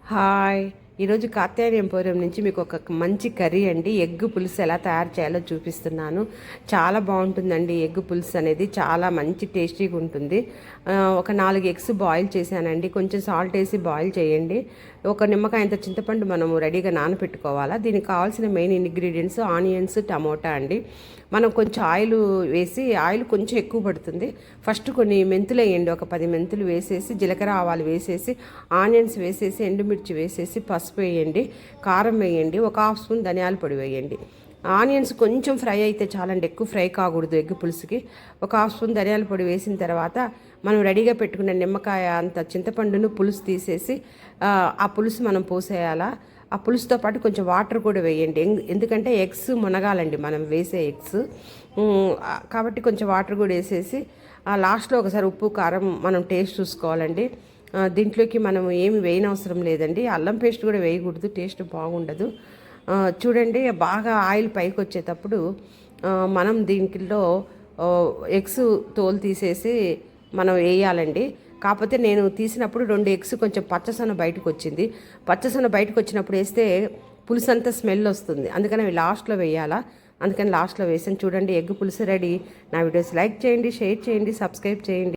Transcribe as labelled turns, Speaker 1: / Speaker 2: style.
Speaker 1: Hi, ఈరోజు Katyayani emporium నుంచి మీకు ఒక మంచి కర్రీ అండి, ఎగ్ పులుసు ఎలా తయారు చేయాలో చూపిస్తున్నాను. చాలా బాగుంటుందండి. ఎగ్ పులుసు అనేది చాలా మంచి టేస్టీగా ఉంటుంది. ఒక 4 ఎగ్స్ బాయిల్ చేశానండి. కొంచెం సాల్ట్ వేసి బాయిల్ చేయండి. ఒక నిమ్మకాయ అంత చింతపండు మనము రెడీగా నానబెట్టుకోవాలా. దీనికి కావాల్సిన మెయిన్ ఇంగ్రీడియంట్స్ ఆనియన్స్, టమోటా అండి. మనం కొంచెం ఆయిల్ వేసి, ఆయిల్ కొంచెం ఎక్కువ పడుతుంది. ఫస్ట్ కొన్ని మెంతులు వేయండి, ఒక 10 మెంతులు వేసేసి, జీలకర్ర ఆవాలు వేసేసి, ఆనియన్స్ వేసేసి, ఎండుమిర్చి వేసేసి, పసుపు వేయండి, కారం వేయండి, ఒక హాఫ్ స్పూన్ ధనియాల పొడి వేయండి. ఆనియన్స్ కొంచెం ఫ్రై అయితే చాలండి, ఎక్కువ ఫ్రై కాకూడదు ఎగ్ పులుసుకి. ఒక హాఫ్ స్పూన్ ధనియాల పొడి వేసిన తర్వాత మనం రెడీగా పెట్టుకున్న నిమ్మకాయ అంత చింతపండును పులుసు తీసేసి ఆ పులుసు మనం పోసేయాలా. ఆ పులుసుతో పాటు కొంచెం వాటర్ కూడా వేయండి, ఎందుకంటే ఎగ్స్ మునగాలండి మనం వేసే ఎగ్స్. కాబట్టి కొంచెం వాటర్ కూడా వేసేసి లాస్ట్లో ఒకసారి ఉప్పు కారం మనం టేస్ట్ చూసుకోవాలండి. దీంట్లోకి మనం ఏమి వేయనవసరం లేదండి. అల్లం పేస్ట్ కూడా వేయకూడదు, టేస్ట్ బాగుండదు. చూడండి, బాగా ఆయిల్ పైకి వచ్చేటప్పుడు మనం దీంట్లో ఎగ్స్ తోలు తీసేసి మనం వేయాలండి. కాకపోతే నేను తీసినప్పుడు 2 ఎగ్స్ కొంచెం పచ్చసొన బయటకు వచ్చింది. పచ్చసొన బయటకు వచ్చినప్పుడు వేస్తే పులుసు అంతా స్మెల్ వస్తుంది, అందుకని అవి లాస్ట్లో వేయాలా. అందుకని లాస్ట్లో వేసాను. చూడండి, ఎగ్ పులుసు రెడీ. నా వీడియోస్ లైక్ చేయండి, షేర్ చేయండి, సబ్స్క్రైబ్ చేయండి.